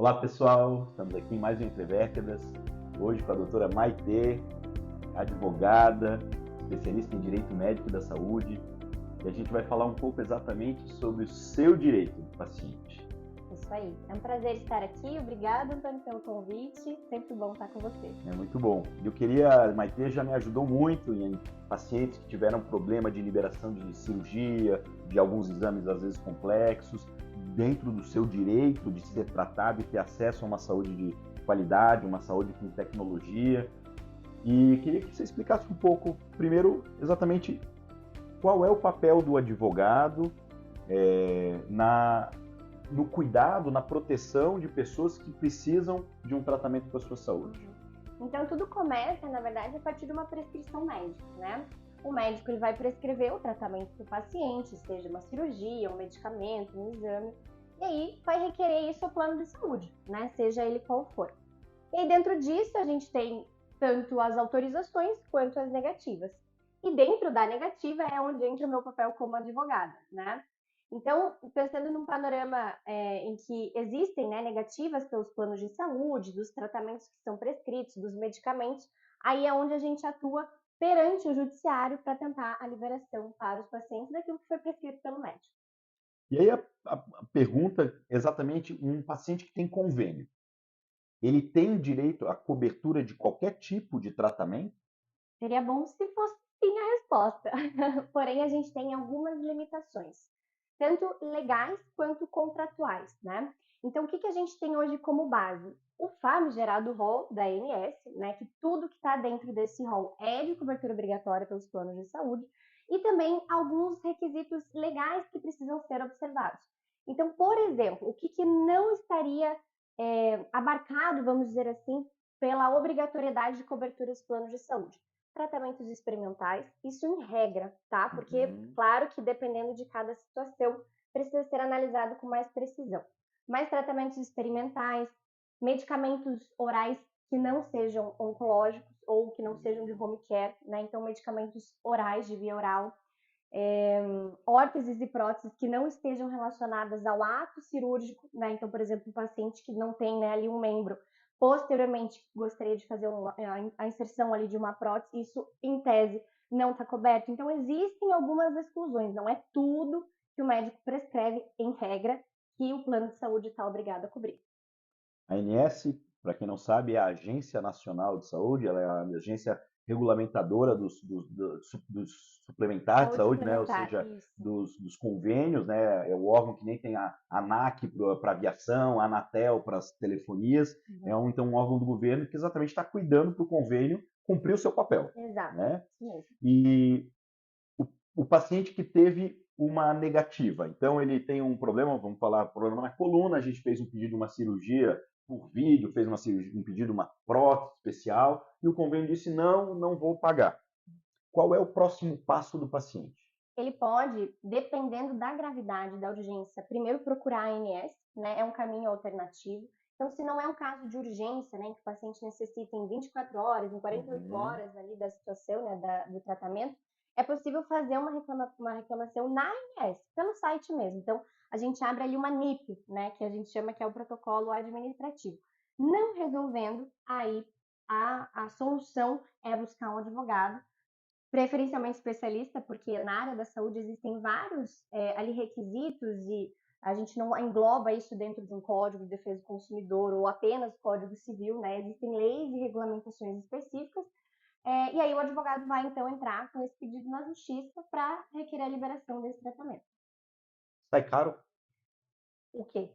Olá pessoal, estamos aqui em mais um Entre Vértebras, hoje com a doutora Maitê, advogada, especialista em Direito Médico da Saúde, e a gente vai falar um pouco exatamente sobre o seu direito do paciente. Isso aí. É um prazer estar aqui. Obrigada, Antônio, pelo convite. Sempre bom estar com você. É muito bom. A Maitê já me ajudou muito em pacientes que tiveram problema de liberação de cirurgia, de alguns exames às vezes complexos, dentro do seu direito de ser tratado e ter acesso a uma saúde de qualidade, uma saúde com tecnologia. E queria que você explicasse um pouco, primeiro, exatamente qual é o papel do advogado no cuidado, na proteção de pessoas que precisam de um tratamento para a sua saúde. Então, tudo começa, na verdade, a partir de uma prescrição médica, né? O médico ele vai prescrever o tratamento para o paciente, seja uma cirurgia, um medicamento, um exame, e aí vai requerer isso ao plano de saúde, né? Seja ele qual for. E aí, dentro disso, a gente tem tanto as autorizações quanto as negativas. E dentro da negativa é onde entra o meu papel como advogada, né? Então, pensando num panorama em que existem, né, negativas pelos planos de saúde, dos tratamentos que são prescritos, dos medicamentos, aí é onde a gente atua perante o judiciário para tentar a liberação para os pacientes daquilo que foi prescrito pelo médico. E aí a pergunta é exatamente um paciente que tem convênio, ele tem direito à cobertura de qualquer tipo de tratamento? Seria bom se fosse sim a resposta, porém a gente tem algumas limitações, tanto legais quanto contratuais, né? Então, o que a gente tem hoje como base? O famigerado rol da ANS, né, que tudo que está dentro desse rol é de cobertura obrigatória pelos planos de saúde, e também alguns requisitos legais que precisam ser observados. Então, por exemplo, o que não estaria abarcado, vamos dizer assim, pela obrigatoriedade de cobertura dos planos de saúde? Tratamentos experimentais, isso em regra, tá? Porque, claro que dependendo de cada situação, precisa ser analisado com mais precisão. Mas tratamentos experimentais, medicamentos orais que não sejam oncológicos ou que não sejam de home care, né? Então, medicamentos orais de via oral, órteses e próteses que não estejam relacionadas ao ato cirúrgico, né? Então, por exemplo, um paciente que não tem, né, ali um membro, posteriormente gostaria de fazer a inserção ali de uma prótese, isso em tese não está coberto. Então, existem algumas exclusões, não é tudo que o médico prescreve, em regra, que o plano de saúde está obrigado a cobrir. A ANS, para quem não sabe, é a Agência Nacional de Saúde, ela é a agência regulamentadora dos suplementares de Saúde saúde, né? Ou suplementar, seja, isso. dos convênios, né? É o órgão que nem tem a ANAC para aviação, a Anatel para as telefonias, então um órgão do governo que exatamente está cuidando para o convênio cumprir o seu papel, Exato, né? isso mesmo. E o paciente que teve uma negativa. Então, ele tem um problema, vamos falar, problema na coluna, a gente fez um pedido de uma cirurgia por vídeo, fez uma cirurgia, um pedido de uma prótese especial, e o convênio disse, não, não vou pagar. Qual é o próximo passo do paciente? Ele pode, dependendo da gravidade da urgência, primeiro procurar a ANS, né? É um caminho alternativo. Então, se não é um caso de urgência, né, que o paciente necessita em 24 horas, em 48 horas ali da situação, né, do tratamento, é possível fazer uma reclamação na ANS, pelo site mesmo. Então, a gente abre ali uma NIP, né, que a gente chama que é o protocolo administrativo. Não resolvendo, aí a solução é buscar um advogado, preferencialmente especialista, porque na área da saúde existem vários ali requisitos e a gente não engloba isso dentro de um código de defesa do consumidor ou apenas código civil, né? Existem leis e regulamentações específicas, e aí o advogado vai então entrar com esse pedido na justiça para requerer a liberação desse tratamento. Sai caro O quê?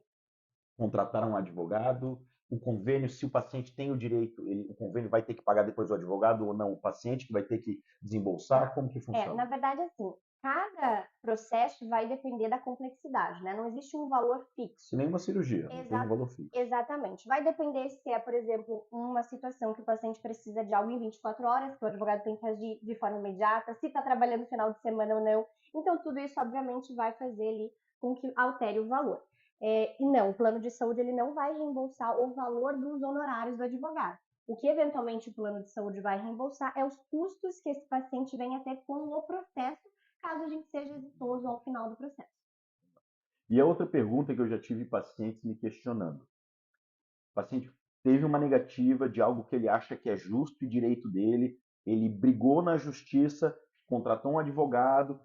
contratar um advogado? O convênio, se o paciente tem o direito, o convênio vai ter que pagar depois o advogado ou não? O paciente que vai ter que desembolsar? Como que Na funciona? verdade, assim, cada processo vai depender da complexidade, né? Não existe um valor Que fixo. nem uma cirurgia, não tem um valor fixo. Exatamente. Vai depender se é, por exemplo, uma situação que o paciente precisa de algo em 24 horas, que o advogado tem que agir de forma imediata, se está trabalhando no final de semana ou não. Então, tudo isso, obviamente, vai fazer ali com que altere o valor. E não, o plano de saúde ele não vai reembolsar o valor dos honorários do advogado. O que eventualmente o plano de saúde vai reembolsar é os custos que esse paciente venha a ter com o processo, caso a gente seja exitoso ao final do processo. E a outra pergunta que eu já tive pacientes me questionando. O paciente teve uma negativa de algo que ele acha que é justo e direito dele, ele brigou na justiça, contratou um advogado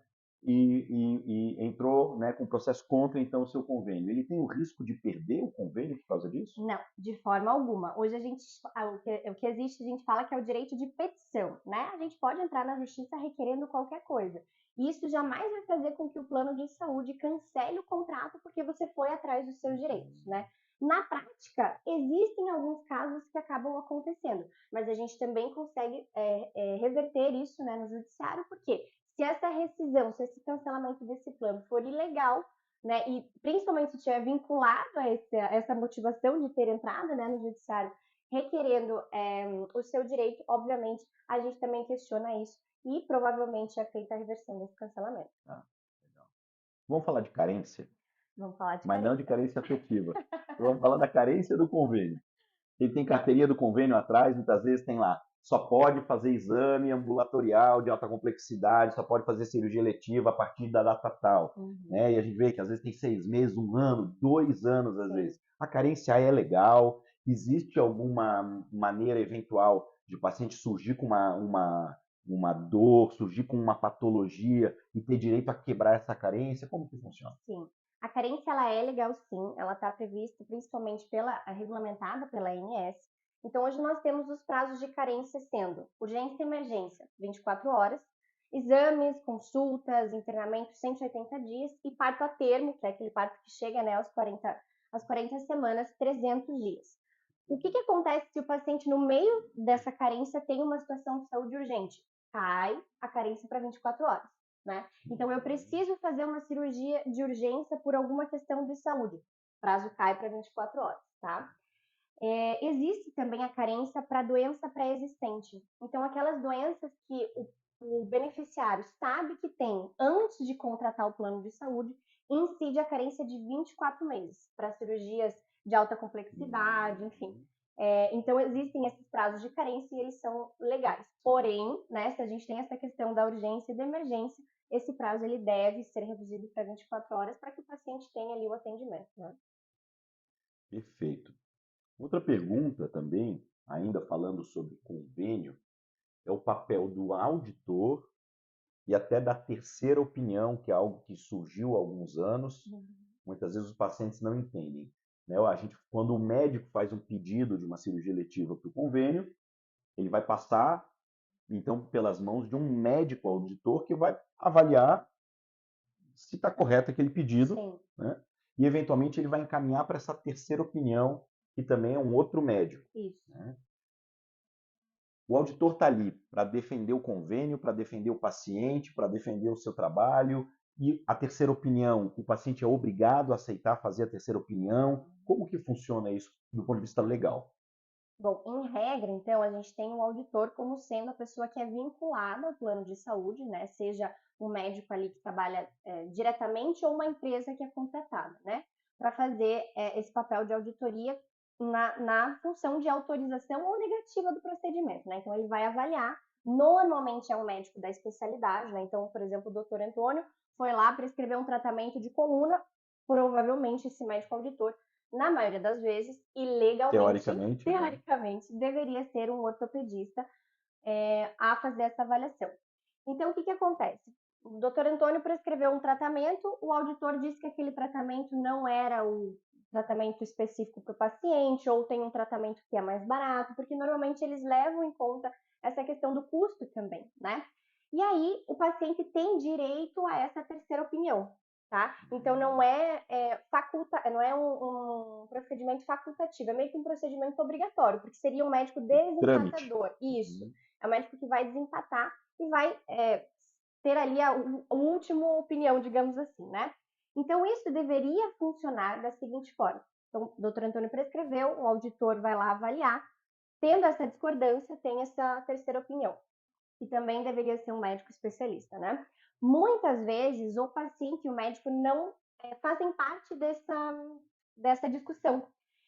e entrou, né, com processo contra então o seu convênio. Ele tem o risco de perder o convênio por causa disso? Não, de forma alguma. Hoje o que existe, a gente fala que é o direito de petição, né? A gente pode entrar na justiça requerendo qualquer coisa. E isso jamais vai fazer com que o plano de saúde cancele o contrato porque você foi atrás dos seus direitos, né? Na prática, existem alguns casos que acabam acontecendo, mas a gente também consegue reverter isso, né, no judiciário, porque se essa rescisão, se esse cancelamento desse plano for ilegal, né, e principalmente se estiver vinculado a essa motivação de ter entrado, né, no judiciário requerendo o seu direito, obviamente a gente também questiona isso e provavelmente é feita a reversão desse cancelamento. Ah, legal. Vamos falar de carência, Vamos falar de mas não de carência. carência afetiva. Vamos falar da carência do convênio. Ele tem carteirinha do convênio atrás, muitas vezes tem lá, só pode fazer exame ambulatorial de alta complexidade, só pode fazer cirurgia eletiva a partir da data tal. Uhum. Né? E a gente vê que às vezes tem 6 meses, 1 ano, 2 anos às Sim. vezes. A carência é legal? Existe alguma maneira eventual de o paciente surgir com uma dor, surgir com uma patologia e ter direito a quebrar essa carência? Como que funciona? Sim. A carência ela é legal sim, ela está prevista principalmente regulamentada pela ANS. Então hoje nós temos os prazos de carência sendo urgência e emergência, 24 horas, exames, consultas, internamento 180 dias e parto a termo, que é aquele parto que chega, né, às 40 semanas, 300 dias. O que acontece se o paciente no meio dessa carência tem uma situação de saúde urgente? Cai a carência para 24 horas. Né? Então, eu preciso fazer uma cirurgia de urgência por alguma questão de saúde. O prazo cai para 24 horas, tá? Existe também a carência para doença pré-existente. Então, aquelas doenças que o beneficiário sabe que tem antes de contratar o plano de saúde, incide a carência de 24 meses para cirurgias de alta complexidade, enfim. Então, existem esses prazos de carência e eles são legais. Porém, né, se a gente tem essa questão da urgência e da emergência, esse prazo ele deve ser reduzido para 24 horas para que o paciente tenha ali o atendimento. Né? Perfeito. Outra pergunta também, ainda falando sobre convênio, é o papel do auditor e até da terceira opinião, que é algo que surgiu há alguns anos. Muitas vezes os pacientes não entendem. Né? Quando o médico faz um pedido de uma cirurgia eletiva para o convênio, ele vai passar, então, pelas mãos de um médico auditor que vai avaliar se está correto aquele pedido, né? E eventualmente ele vai encaminhar para essa terceira opinião, que também é um outro médico. Isso. Né? O auditor está ali para defender o convênio, para defender o paciente, para defender o seu trabalho. E a terceira opinião, o paciente é obrigado a aceitar fazer a terceira opinião. Como que funciona isso do ponto de vista legal? Bom, em regra, então, a gente tem o auditor como sendo a pessoa que é vinculada ao plano de saúde, né? Seja um médico ali que trabalha diretamente ou uma empresa que é contratada, né? Para fazer esse papel de auditoria na função de autorização ou negativa do procedimento, né? Então, ele vai avaliar, normalmente é um médico da especialidade, né? Então, por exemplo, o doutor Antônio foi lá prescrever um tratamento de coluna, provavelmente esse médico auditor na maioria das vezes, e legalmente, Teoricamente, né? teoricamente, deveria ser um ortopedista a fazer essa avaliação. Então, o que acontece? O doutor Antônio prescreveu um tratamento, o auditor disse que aquele tratamento não era o tratamento específico para o paciente, ou tem um tratamento que é mais barato, porque normalmente eles levam em conta essa questão do custo também, né? E aí, o paciente tem direito a essa terceira opinião, tá? Então, não é um procedimento facultativo, é meio que um procedimento obrigatório, porque seria um médico Trâmite. desempatador. Isso. É o médico que vai desempatar e vai ter ali a última opinião, digamos assim, né? Então, isso deveria funcionar da seguinte forma. Então, o doutor Antônio prescreveu, o auditor vai lá avaliar, tendo essa discordância, tem essa terceira opinião, que também deveria ser um médico especialista, né? Muitas vezes, o paciente e o médico não fazem parte dessa discussão.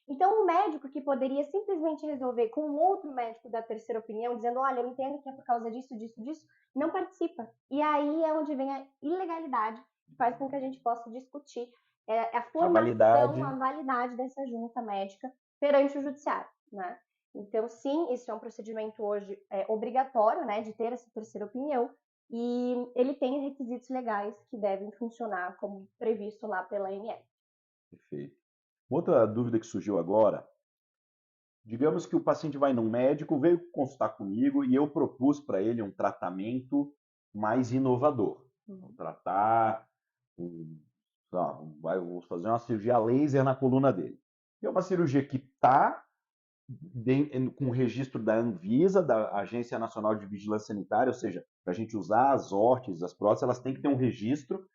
Então, o médico que poderia simplesmente resolver com um outro médico da terceira opinião, dizendo, olha, eu entendo que é por causa disso, disso, disso, não participa. E aí é onde vem a ilegalidade, que faz com que a gente possa discutir é a A formação, validade. a validade dessa junta médica perante o judiciário, né? Então, sim, isso é um procedimento hoje obrigatório, né, de ter essa terceira opinião, e ele tem requisitos legais que devem funcionar como previsto lá pela ANS. Perfeito. Outra dúvida que surgiu agora, digamos que o paciente vai num médico, veio consultar comigo e eu propus para ele um tratamento mais inovador. Vou tratar, um, vou fazer uma cirurgia laser na coluna dele. É uma cirurgia que está com o registro da Anvisa, da Agência Nacional de Vigilância Sanitária, ou seja, para a gente usar as órteses, as próteses, elas têm que ter um registro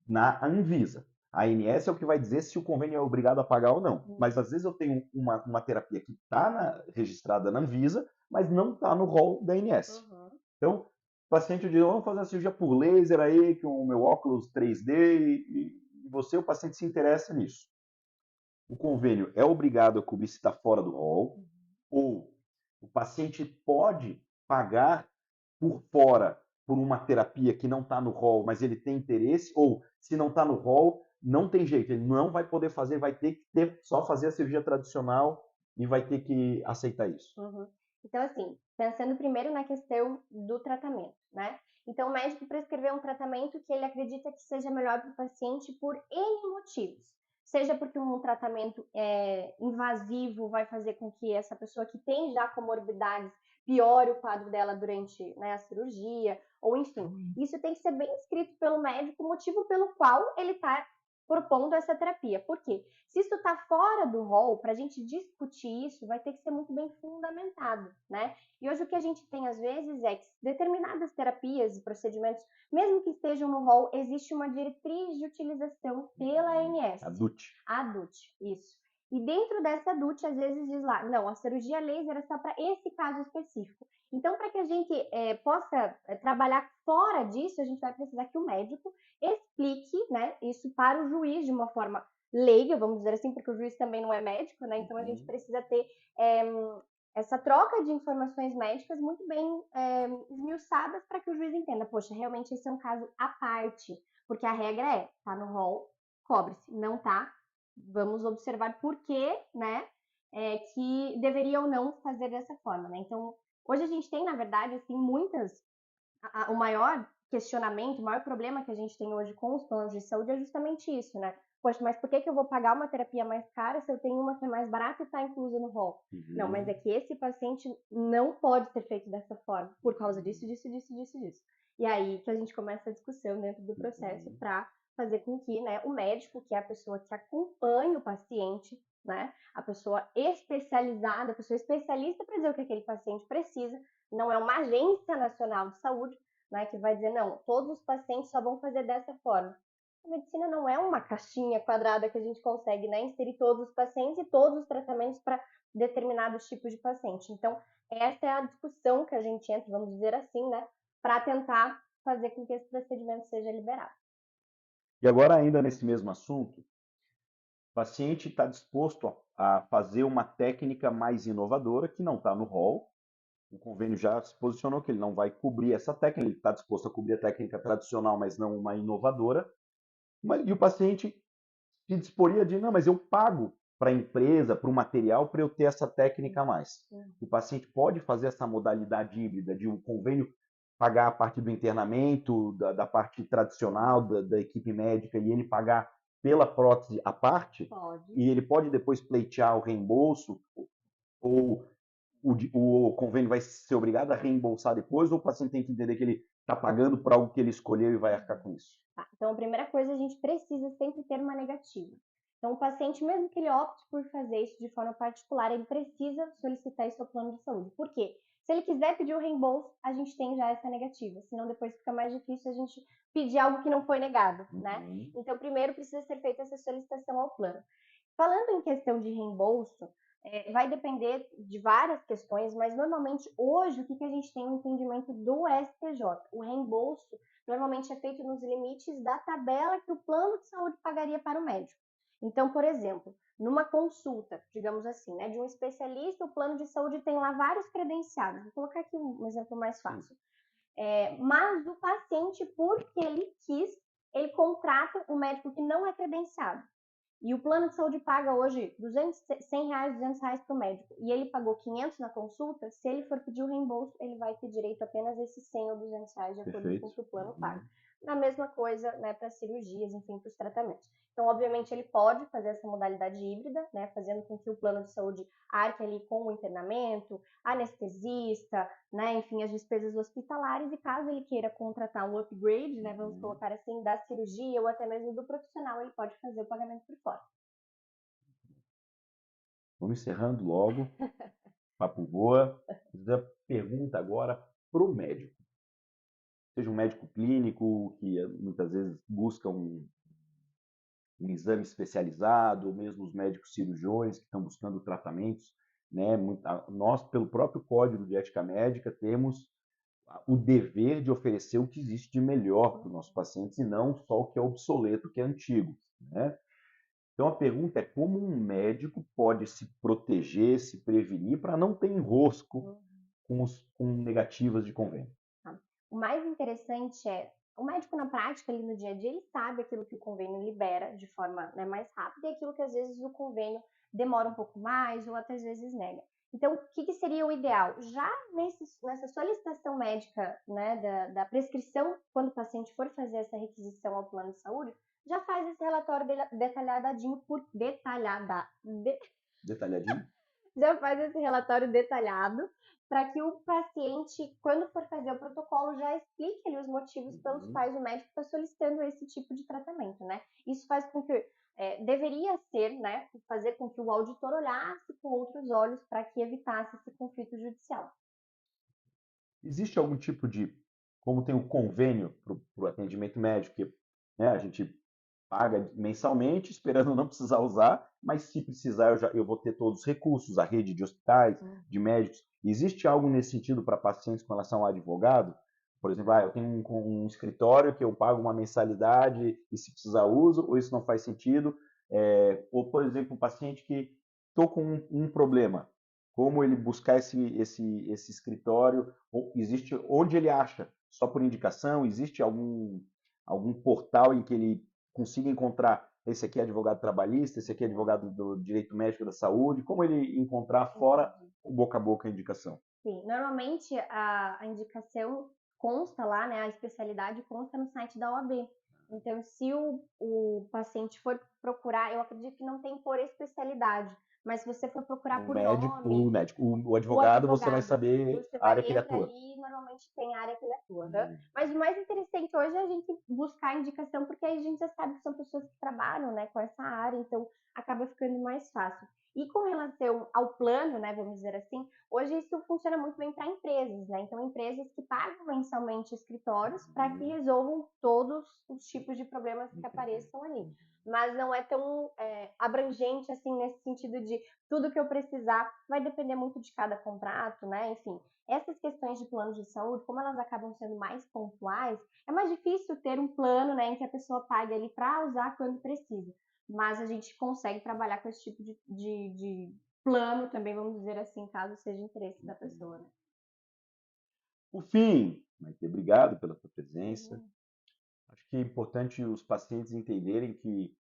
na Anvisa. A ANS é o que vai dizer se o convênio é obrigado a pagar ou não. Mas às vezes eu tenho uma terapia que está registrada na Anvisa, mas não está no rol da ANS. Então, o paciente diz, vamos fazer uma cirurgia por laser aí, com o meu óculos 3D, e você, o paciente, se interessa nisso. O convênio é obrigado a cobrir se está fora do rol, ou o paciente pode pagar por fora por uma terapia que não está no rol, mas ele tem interesse, ou se não está no rol, não tem jeito, ele não vai poder fazer, vai ter que só fazer a cirurgia tradicional e vai ter que aceitar isso. Então, assim, pensando primeiro na questão do tratamento, né? Então, o médico prescreveu um tratamento que ele acredita que seja melhor para o paciente por N motivos. Seja porque um tratamento invasivo vai fazer com que essa pessoa que tem já comorbidades piore o quadro dela durante, né, a cirurgia, ou enfim. Isso tem que ser bem escrito pelo médico, o motivo pelo qual ele está propondo essa terapia. Por quê? Se isso está fora do rol, para a gente discutir isso, vai ter que ser muito bem fundamentado, né? E hoje o que a gente tem às vezes é que determinadas terapias e procedimentos, mesmo que estejam no rol, existe uma diretriz de utilização pela ANS. A DUT. A DUT, isso. E dentro dessa DUT, às vezes diz lá, não, a cirurgia laser é só para esse caso específico. Então, para que a gente possa trabalhar fora disso, a gente vai precisar que o médico explique, né, isso para o juiz de uma forma leiga, vamos dizer assim, porque o juiz também não é médico, né? Então a gente precisa ter essa troca de informações médicas muito bem esmiuçadas para que o juiz entenda, poxa, realmente esse é um caso à parte, porque a regra é, tá no rol, cobre-se, não tá, vamos observar por que, né, que deveria ou não fazer dessa forma, né? Então, hoje a gente tem, na verdade, assim, o maior questionamento, o maior problema que a gente tem hoje com os planos de saúde é justamente isso, né? Poxa, mas por que eu vou pagar uma terapia mais cara se eu tenho uma que é mais barata e está inclusa no rol? Não, mas é que esse paciente não pode ser feito dessa forma, por causa disso, disso, disso, disso, disso. E aí que a gente começa a discussão dentro do processo para fazer com que, né, o médico, que é a pessoa que acompanha o paciente, né, a pessoa especializada, a pessoa especialista para dizer o que aquele paciente precisa, não é uma agência nacional de saúde, né, que vai dizer, não, todos os pacientes só vão fazer dessa forma. A medicina não é uma caixinha quadrada que a gente consegue, né, inserir todos os pacientes e todos os tratamentos para determinados tipos de paciente. Então, essa é a discussão que a gente entra, vamos dizer assim, né, para tentar fazer com que esse procedimento seja liberado. E agora, ainda nesse mesmo assunto, o paciente está disposto a fazer uma técnica mais inovadora que não está no rol. O convênio já se posicionou que ele não vai cobrir essa técnica, ele está disposto a cobrir a técnica tradicional, mas não uma inovadora. E o paciente se disporia a dizer, não, mas eu pago para a empresa, para o material, para eu ter essa técnica a mais. O paciente pode fazer essa modalidade híbrida de um convênio pagar a parte do internamento, da parte tradicional da equipe médica, e ele pagar pela prótese à parte, e ele pode depois pleitear o reembolso, ou o convênio vai ser obrigado a reembolsar depois, ou o paciente tem que entender que ele está pagando por algo que ele escolheu e vai arcar com isso? Tá, então, a primeira coisa, a gente precisa sempre ter uma negativa. Então, o paciente, mesmo que ele opte por fazer isso de forma particular, ele precisa solicitar isso ao plano de saúde. Por quê? Se ele quiser pedir o reembolso, a gente tem já essa negativa, senão depois fica mais difícil a gente pedir algo que não foi negado, né? Então, primeiro precisa ser feita essa solicitação ao plano. Falando em questão de reembolso, vai depender de várias questões, mas normalmente hoje o que a gente tem no entendimento do STJ? O reembolso normalmente é feito nos limites da tabela que o plano de saúde pagaria para o médico. Então, por exemplo, numa consulta, digamos assim, né, de um especialista, o plano de saúde tem lá vários credenciados. Vou colocar aqui um exemplo mais fácil. Mas o paciente, porque ele quis, ele contrata um médico que não é credenciado. e o plano de saúde paga hoje 200, R$ 100, R$ 200 para o médico, e ele pagou 500 na consulta, se ele for pedir o reembolso, ele vai ter direito apenas a esses 100 ou R$ 200 de acordo com o Perfeito. que o plano paga. A mesma coisa, né, para cirurgias, enfim, para os tratamentos. Então, obviamente, ele pode fazer essa modalidade híbrida, né, fazendo com que o plano de saúde arque ali com o internamento, anestesista, né, enfim, as despesas hospitalares, e caso ele queira contratar um upgrade, né, vamos colocar assim, da cirurgia ou até mesmo do profissional, ele pode fazer o pagamento por fora. Vamos encerrando logo. Papo voa. A pergunta agora para o médico. Seja um médico clínico que muitas vezes busca um exame especializado, ou mesmo os médicos cirurgiões que estão buscando tratamentos, né? Nós, pelo próprio Código de Ética Médica, temos o dever de oferecer o que existe de melhor para os nossos pacientes e não só o que é obsoleto, o que é antigo, né? Então a pergunta é como um médico pode se proteger, se prevenir para não ter enrosco com negativas de convênio. O mais interessante é, o médico na prática, ali no dia a dia, ele sabe aquilo que o convênio libera de forma, né, mais rápida e aquilo que às vezes o convênio demora um pouco mais ou até às vezes nega. Então, o que seria o ideal? Já nessa solicitação médica, né, da prescrição, quando o paciente for fazer essa requisição ao plano de saúde, já faz esse relatório detalhadinho por Detalhadinho? Já faz esse relatório detalhado para que o paciente, quando for fazer o protocolo, já explique ali os motivos pelos quais o médico está solicitando esse tipo de tratamento, né? Isso faz com que deveria ser, né, fazer com que o auditor olhasse com outros olhos para que evitasse esse conflito judicial. Existe algum tipo de, como tem o convênio para o atendimento médico, que, né, a gente paga mensalmente, esperando não precisar usar, mas se precisar eu vou ter todos os recursos, a rede de hospitais, de médicos. Existe algo nesse sentido para pacientes com relação ao advogado? Por exemplo, eu tenho um escritório que eu pago uma mensalidade e se precisar uso, ou isso não faz sentido? Ou, por exemplo, um paciente que estou com um problema, como ele buscar esse escritório? Existe onde ele acha? Só por indicação? Existe algum portal em que ele consiga encontrar esse aqui é advogado trabalhista, esse aqui é advogado do direito médico da saúde? Como ele encontrar fora o boca a boca a indicação? Sim, normalmente a indicação consta lá, né, a especialidade consta no site da OAB. Então, se o paciente for procurar, eu acredito que não tem por especialidade, mas se você for procurar por nome, o advogado, você vai saber você a área que ele entra atua. ali e normalmente tem a área que ele atua. Mas o mais interessante hoje é a gente buscar a indicação, porque aí a gente já sabe que são pessoas que trabalham, né, com essa área, então acaba ficando mais fácil. E com relação ao plano, né, vamos dizer assim, hoje isso funciona muito bem para empresas, né? Então, empresas que pagam mensalmente escritórios para que resolvam todos os tipos de problemas que apareçam ali. Mas não é tão abrangente assim nesse sentido de tudo que eu precisar, vai depender muito de cada contrato, né? Enfim, essas questões de planos de saúde, como elas acabam sendo mais pontuais, é mais difícil ter um plano, né, em que a pessoa pague ali para usar quando precisa. Mas a gente consegue trabalhar com esse tipo de plano também, vamos dizer assim, caso seja interesse da pessoa, né? Por fim, Maite, obrigado pela tua presença. Acho que é importante os pacientes entenderem que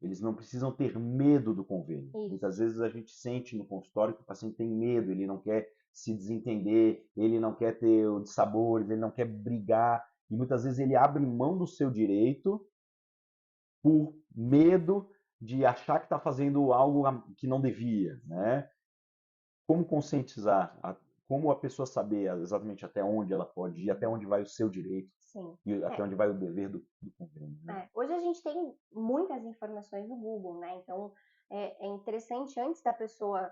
eles não precisam ter medo do convênio. Isso. Muitas vezes a gente sente no consultório que o paciente tem medo, ele não quer se desentender, ele não quer ter o dissabores, ele não quer brigar, e muitas vezes ele abre mão do seu direito por medo de achar que está fazendo algo que não devia, né? Como conscientizar, como a pessoa saber exatamente até onde ela pode ir, até onde vai o seu direito. Sim. E até onde vai o dever do convênio. Né? Hoje a gente tem muitas informações no Google, né? Então é interessante antes da pessoa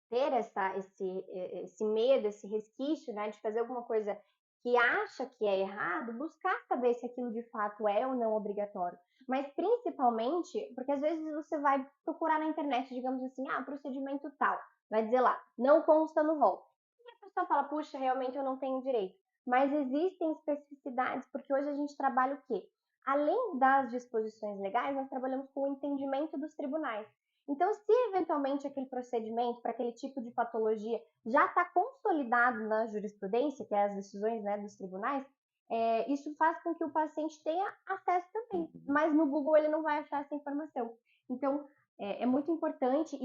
ter esse medo, esse resquício, né, de fazer alguma coisa que acha que é errado, buscar saber se aquilo de fato é ou não obrigatório. Mas principalmente, porque às vezes você vai procurar na internet, digamos assim, procedimento tal, vai dizer lá, não consta no rol. E a pessoa fala, puxa, realmente eu não tenho direito. Mas existem especificidades, porque hoje a gente trabalha o quê? Além das disposições legais, nós trabalhamos com o entendimento dos tribunais. Então, se eventualmente aquele procedimento para aquele tipo de patologia já está consolidado na jurisprudência, que é as decisões, né, dos tribunais, isso faz com que o paciente tenha acesso também. Mas no Google ele não vai achar essa informação. Então, é muito importante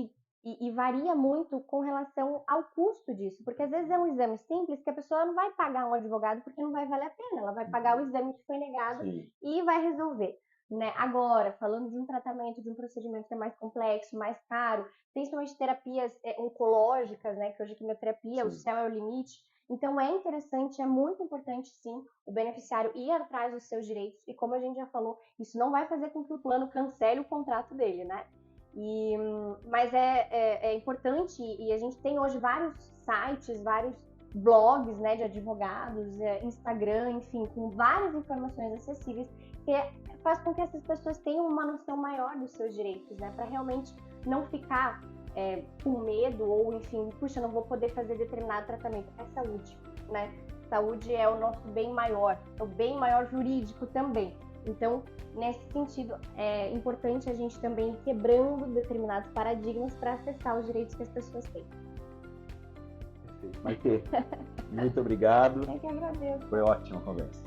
e varia muito com relação ao custo disso, porque às vezes é um exame simples que a pessoa não vai pagar um advogado porque não vai valer a pena, ela vai pagar o exame que foi negado Sim. e vai resolver. Né? Agora, falando de um tratamento, de um procedimento que é mais complexo, mais caro, principalmente terapias oncológicas, né? Que hoje a quimioterapia, Sim. o céu é o limite. Então é interessante, é muito importante sim, o beneficiário ir atrás dos seus direitos e como a gente já falou, isso não vai fazer com que o plano cancele o contrato dele, né? Mas é importante e a gente tem hoje vários sites, vários blogs, né, de advogados, Instagram, enfim, com várias informações acessíveis que faz com que essas pessoas tenham uma noção maior dos seus direitos, né, para realmente não ficar com medo ou, enfim, puxa, não vou poder fazer determinado tratamento. É saúde, né? Saúde é o nosso bem maior, é o bem maior jurídico também. Então, nesse sentido, é importante a gente também ir quebrando determinados paradigmas para acessar os direitos que as pessoas têm. Perfeito. Maitê, muito obrigado. Eu que agradeço. Foi ótima a conversa.